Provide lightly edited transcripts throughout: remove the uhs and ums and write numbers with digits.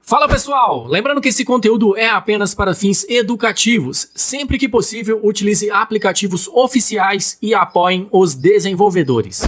Fala pessoal, lembrando que esse conteúdo é apenas para fins educativos. Sempre que possível, utilize aplicativos oficiais e apoiem os desenvolvedores.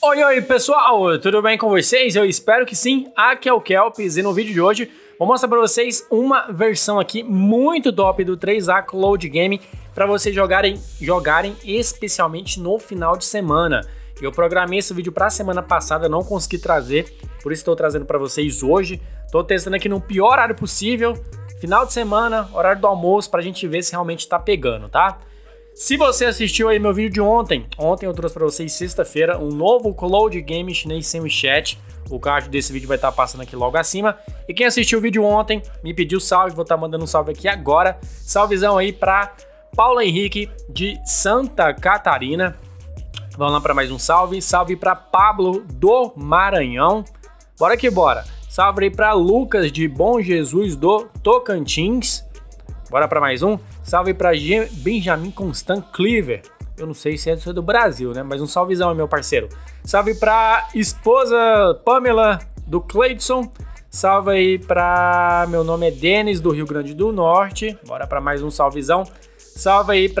Oi pessoal, tudo bem com vocês? Eu espero que sim. Aqui é o Kelps e no vídeo de hoje vou mostrar para vocês uma versão aqui muito top do 3A Cloud Game para vocês jogarem especialmente no final de semana. Eu programei esse vídeo para a semana passada, não consegui trazer, por isso estou trazendo para vocês hoje. Estou testando aqui no pior horário possível, final de semana, horário do almoço, para a gente ver se realmente está pegando, tá? Se você assistiu aí meu vídeo de ontem eu trouxe para vocês sexta-feira um novo Cloud Game chinês sem o chat. O card desse vídeo vai estar passando aqui logo acima. E quem assistiu o vídeo ontem me pediu salve, vou estar mandando um salve aqui agora. Salvezão aí para Paulo Henrique de Santa Catarina. Vamos lá para mais um salve. Salve para Pablo do Maranhão. Bora que bora. Salve aí para Lucas de Bom Jesus do Tocantins. Bora para mais um. Salve para Benjamin Constant Cleaver. Eu não sei se é do Brasil, né? Mas um salvezão aí, meu parceiro. Salve para esposa Pamela do Cleidson. Salve aí para... Meu nome é Denis do Rio Grande do Norte. Bora para mais um salvezão. Salve aí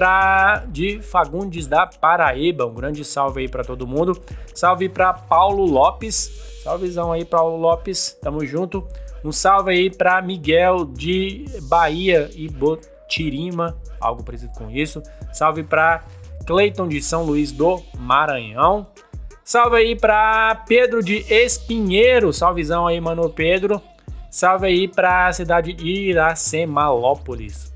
de Fagundes da Paraíba, um grande salve aí para todo mundo. Salve para Paulo Lopes, salvezão aí Paulo Lopes, tamo junto. Um salve aí para Miguel de Bahia e Botirima, algo parecido com isso. Salve para Cleiton de São Luís do Maranhão. Salve aí para Pedro de Espinheiro, salvezão aí mano Pedro. Salve aí para a cidade de Iracemalópolis.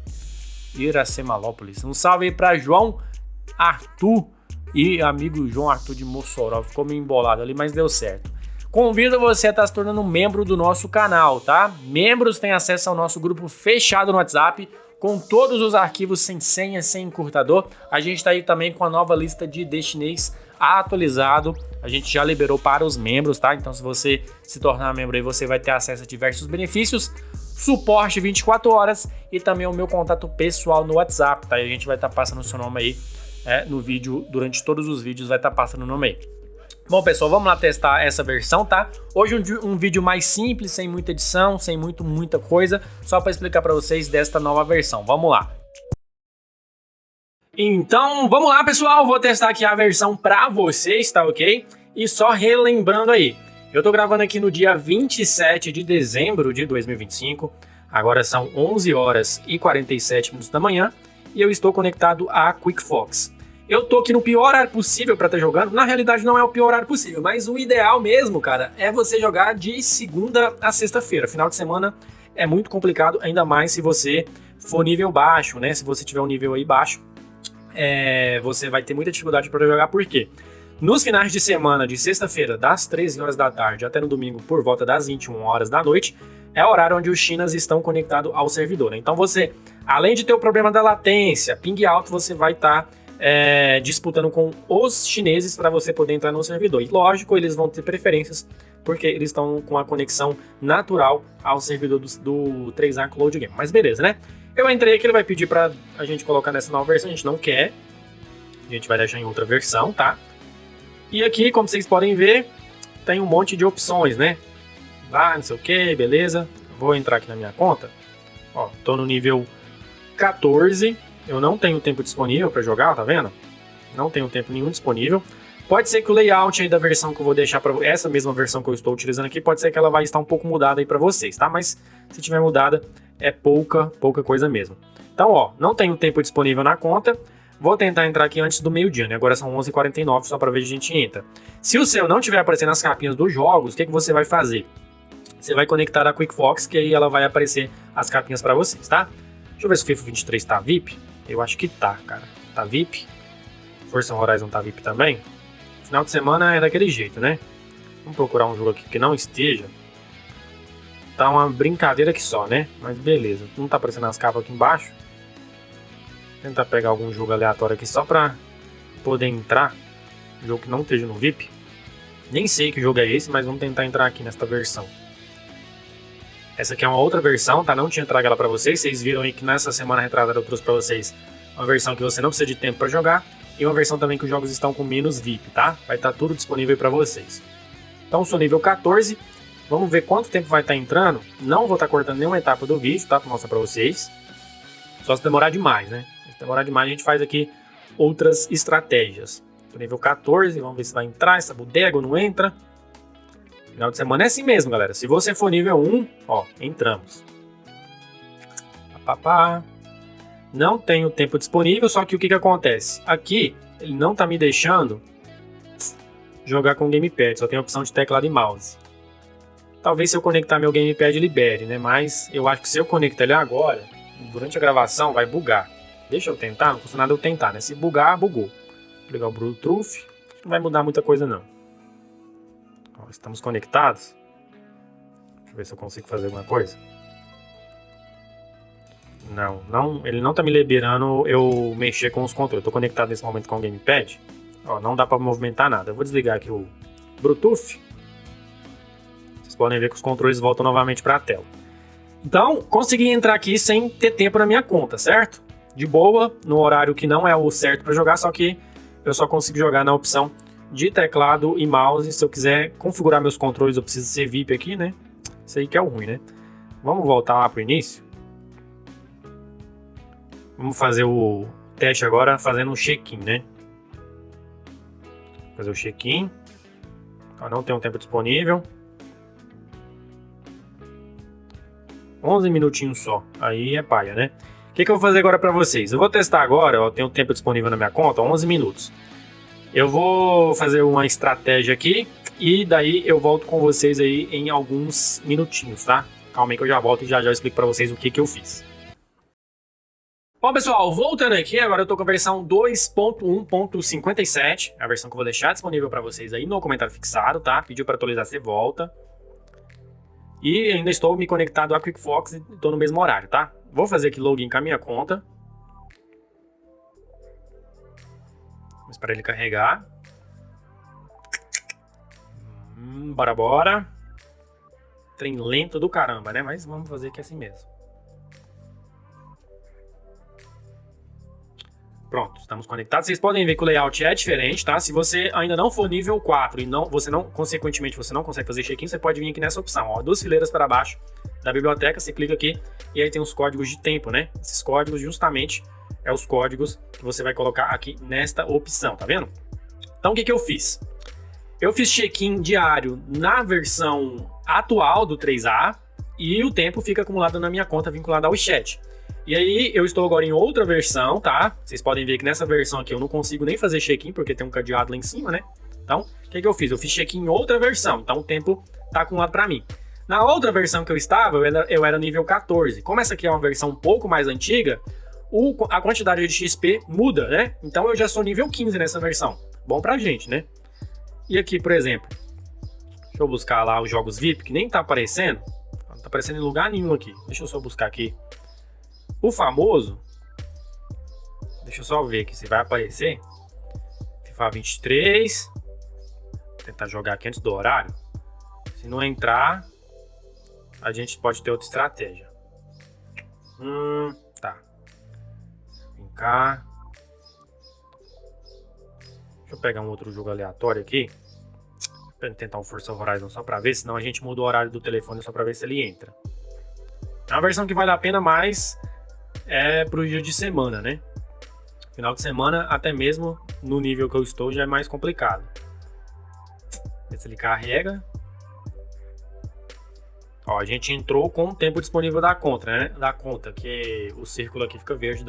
Um salve aí pra João Arthur e amigo João Arthur de Mossoró. Ficou meio embolado ali, mas deu certo. Convido você a estar se tornando membro do nosso canal, tá? Membros têm acesso ao nosso grupo fechado no WhatsApp, com todos os arquivos sem senha, sem encurtador. A gente tá aí também com a nova lista de chinês atualizado. A gente já liberou para os membros, tá? Então se você se tornar membro aí, você vai ter acesso a diversos benefícios. Suporte 24 horas e também o meu contato pessoal no WhatsApp, tá? E a gente vai estar passando o seu nome aí no vídeo, durante todos os vídeos vai estar passando o nome aí. Bom, pessoal, vamos lá testar essa versão, tá? Hoje um vídeo mais simples, sem muita edição, sem muita coisa, só para explicar para vocês desta nova versão. Vamos lá. Então, vamos lá, pessoal, vou testar aqui a versão para vocês, tá ok? E só relembrando aí, eu tô gravando aqui no dia 27 de dezembro de 2025, agora são 11 horas e 47 minutos da manhã e eu estou conectado a QuickFox. Eu tô aqui no pior horário possível para estar jogando, na realidade não é o pior horário possível, mas o ideal mesmo, cara, é você jogar de segunda a sexta-feira. Final de semana é muito complicado, ainda mais se você for nível baixo, né? Se você tiver um nível aí baixo, você vai ter muita dificuldade para jogar, por quê? Nos finais de semana, de sexta-feira, das 13 horas da tarde até no domingo, por volta das 21 horas da noite, é o horário onde os chinas estão conectados ao servidor, né? Então você, além de ter o problema da latência, ping alto, você vai estar disputando com os chineses para você poder entrar no servidor. E lógico, eles vão ter preferências, porque eles estão com a conexão natural ao servidor do 3A Cloud Game. Mas beleza, né? Eu entrei aqui, ele vai pedir para a gente colocar nessa nova versão, a gente não quer. A gente vai deixar em outra versão, tá? E aqui, como vocês podem ver, tem um monte de opções, né? Não sei o que, beleza. Vou entrar aqui na minha conta. Ó, tô no nível 14. Eu não tenho tempo disponível para jogar, tá vendo? Não tenho tempo nenhum disponível. Pode ser que o layout aí da versão que eu vou deixar para essa mesma versão que eu estou utilizando aqui, pode ser que ela vai estar um pouco mudada aí para vocês, tá? Mas se tiver mudada, é pouca coisa mesmo. Então, ó, não tenho tempo disponível na conta. Vou tentar entrar aqui antes do meio-dia, né? Agora são 11h49, só para ver se a gente entra. Se o seu não tiver aparecendo as capinhas dos jogos, o que você vai fazer? Você vai conectar a QuickFox, que aí ela vai aparecer as capinhas para vocês, tá? Deixa eu ver se o FIFA 23 tá VIP. Eu acho que tá, cara. Tá VIP. Forza Horizon tá VIP também. Final de semana é daquele jeito, né? Vamos procurar um jogo aqui que não esteja. Tá uma brincadeira aqui só, né? Mas beleza. Não tá aparecendo as capas aqui embaixo. Tentar pegar algum jogo aleatório aqui só pra poder entrar. Jogo que não esteja no VIP. Nem sei que jogo é esse, mas vamos tentar entrar aqui nesta versão. Essa aqui é uma outra versão, tá? Não tinha trago ela pra vocês. Vocês viram aí que nessa semana retrasada eu trouxe pra vocês uma versão que você não precisa de tempo pra jogar. E uma versão também que os jogos estão com menos VIP, tá? Vai estar tudo disponível aí pra vocês. Então sou nível 14. Vamos ver quanto tempo vai estar entrando. Não vou estar cortando nenhuma etapa do vídeo, tá? Pra mostrar pra vocês. Só se demorar demais, né? Se demorar demais, a gente faz aqui outras estratégias. Tô nível 14, vamos ver se vai entrar essa bodega ou não entra. Final de semana é assim mesmo, galera. Se você for nível 1, ó, entramos. Papá. Não tenho tempo disponível, só que o que acontece? Aqui, ele não tá me deixando jogar com gamepad, só tem a opção de teclado e mouse. Talvez se eu conectar meu gamepad libere, né? Mas eu acho que se eu conectar ele agora, durante a gravação vai bugar. Deixa eu tentar, não custa nada eu tentar, né? Se bugar, bugou. Vou ligar o Bluetooth, não vai mudar muita coisa não. Ó, estamos conectados. Deixa eu ver se eu consigo fazer alguma coisa. Não, ele não tá me liberando eu mexer com os controles. Eu tô conectado nesse momento com o gamepad. Ó, não dá para movimentar nada. Eu vou desligar aqui o Bluetooth. Vocês podem ver que os controles voltam novamente para a tela. Então, consegui entrar aqui sem ter tempo na minha conta, certo? De boa, no horário que não é o certo para jogar, só que eu só consigo jogar na opção de teclado e mouse. Se eu quiser configurar meus controles, eu preciso ser VIP aqui, né? Isso aí que é o ruim, né? Vamos voltar lá pro início. Vamos fazer o teste agora fazendo um check-in, né? Fazer o check-in. Não tem um tempo disponível. 11 minutinhos só. Aí é paia, né? O que eu vou fazer agora pra vocês? Eu vou testar agora, eu tenho tempo disponível na minha conta, 11 minutos. Eu vou fazer uma estratégia aqui e daí eu volto com vocês aí em alguns minutinhos, tá? Calma aí que eu já volto e já explico pra vocês o que eu fiz. Bom, pessoal, voltando aqui, agora eu tô com a versão 2.1.57, a versão que eu vou deixar disponível para vocês aí no comentário fixado, tá? Pediu para atualizar, você volta. E ainda estou me conectado a QuickFox e tô no mesmo horário, tá? Vou fazer aqui login com a minha conta. Vamos esperar ele carregar. Bora. Trem lento do caramba, né? Mas vamos fazer aqui assim mesmo. Pronto, estamos conectados. Vocês podem ver que o layout é diferente, tá? Se você ainda não for nível 4 e consequentemente, você não consegue fazer check-in, você pode vir aqui nessa opção, ó, 2 fileiras para baixo da biblioteca, você clica aqui e aí tem os códigos de tempo, né? Esses códigos justamente é os códigos que você vai colocar aqui nesta opção, tá vendo? Então o que eu fiz? Eu fiz check-in diário na versão atual do 3A e o tempo fica acumulado na minha conta vinculada ao chat. E aí, eu estou agora em outra versão, tá? Vocês podem ver que nessa versão aqui eu não consigo nem fazer check-in, porque tem um cadeado lá em cima, né? Então, o que eu fiz? Eu fiz check-in em outra versão, então o tempo tá acumulado para mim. Na outra versão que eu estava, eu era nível 14. Como essa aqui é uma versão um pouco mais antiga, a quantidade de XP muda, né? Então eu já sou nível 15 nessa versão. Bom pra gente, né? E aqui, por exemplo, deixa eu buscar lá os jogos VIP, que nem tá aparecendo. Não tá aparecendo em lugar nenhum aqui. Deixa eu só buscar aqui. O famoso, deixa eu só ver aqui se vai aparecer. FIFA 23. Vou tentar jogar aqui antes do horário. Se não entrar, a gente pode ter outra estratégia. Tá. Vem cá. Deixa eu pegar um outro jogo aleatório aqui. Pra tentar um Forza Horizon só pra ver, senão a gente muda o horário do telefone só pra ver se ele entra. É uma versão que vale a pena mais pro dia de semana, né? Final de semana, até mesmo no nível que eu estou, já é mais complicado. Ver se ele carrega. Ó, a gente entrou com o tempo disponível da conta, né? Da conta, que o círculo aqui fica verde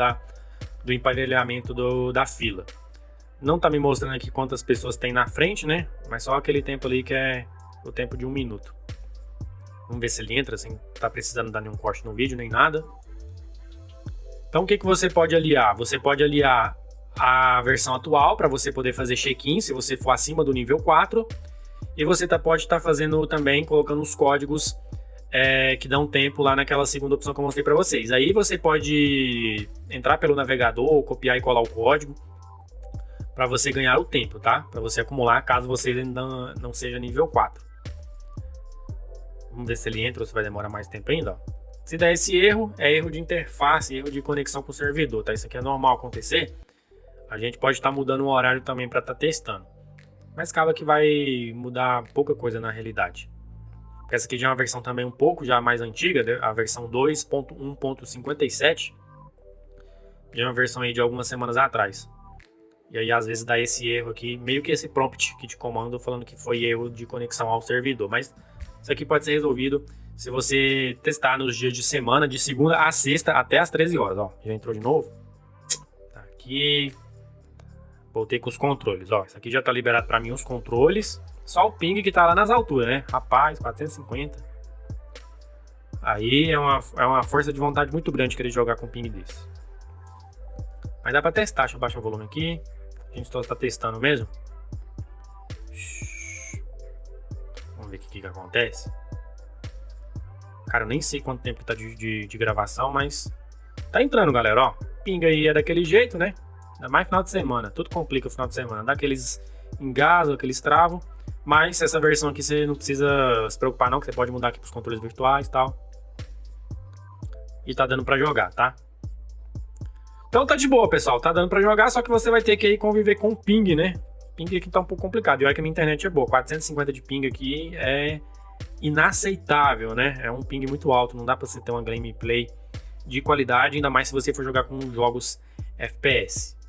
do emparelhamento da fila. Não tá me mostrando aqui quantas pessoas tem na frente, né? Mas só aquele tempo ali que é o tempo de 1 minuto. Vamos ver se ele entra, sem tá precisando dar nenhum corte no vídeo, nem nada. Então o que você pode aliar? Você pode aliar a versão atual para você poder fazer check-in se você for acima do nível 4. E você pode estar fazendo também, colocando os códigos que dão tempo lá naquela segunda opção que eu mostrei para vocês. Aí você pode entrar pelo navegador, copiar e colar o código para você ganhar o tempo, tá? Para você acumular caso você ainda não seja nível 4. Vamos ver se ele entra ou se vai demorar mais tempo ainda, ó. Se der esse erro, é erro de interface, erro de conexão com o servidor, tá? Isso aqui é normal acontecer. A gente pode estar mudando o horário também para estar testando. Mas acaba que vai mudar pouca coisa na realidade. porque essa aqui já é uma versão também um pouco já mais antiga, né? A versão 2.1.57. Já é uma versão aí de algumas semanas atrás. E aí às vezes dá esse erro aqui, meio que esse prompt aqui de comando falando que foi erro de conexão ao servidor. Mas isso aqui pode ser resolvido se você testar nos dias de semana, de segunda a sexta até as 13 horas. Ó, já entrou de novo. Tá aqui. Voltei com os controles. Ó, isso aqui já tá liberado para mim os controles. Só o ping que tá lá nas alturas, né? Rapaz, 450. Aí é uma força de vontade muito grande querer jogar com ping desse. Mas dá pra testar. Deixa eu baixar o volume aqui. A gente só tá testando mesmo. Vamos ver o que acontece. Cara, eu nem sei quanto tempo tá de gravação, mas tá entrando, galera, ó. Ping aí é daquele jeito, né? Ainda mais final de semana. Tudo complica o final de semana. Dá aqueles engasgos, aqueles travos. Mas essa versão aqui você não precisa se preocupar não, que você pode mudar aqui pros controles virtuais e tal. E tá dando pra jogar, tá? Então tá de boa, pessoal. Tá dando pra jogar, só que você vai ter que aí conviver com o ping, né? Ping aqui tá um pouco complicado. E olha que a minha internet é boa. 450 de ping aqui é inaceitável, né? É um ping muito alto. Não dá pra você ter uma gameplay de qualidade, ainda mais se você for jogar com jogos FPS.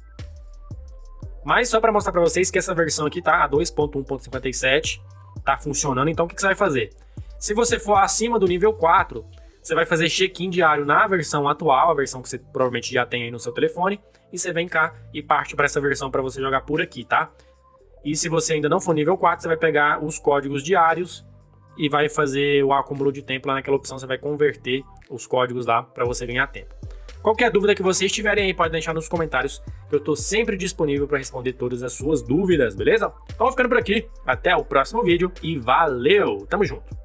Mas só pra mostrar pra vocês que essa versão aqui tá, a 2.1.57, tá funcionando. Então o que você vai fazer? Se você for acima do nível 4... você vai fazer check-in diário na versão atual, a versão que você provavelmente já tem aí no seu telefone, e você vem cá e parte para essa versão para você jogar por aqui, tá? E se você ainda não for nível 4, você vai pegar os códigos diários e vai fazer o acúmulo de tempo lá naquela opção, você vai converter os códigos lá para você ganhar tempo. Qualquer dúvida que vocês tiverem aí, pode deixar nos comentários, que eu estou sempre disponível para responder todas as suas dúvidas, beleza? Então, ficando por aqui, até o próximo vídeo e valeu! Tamo junto!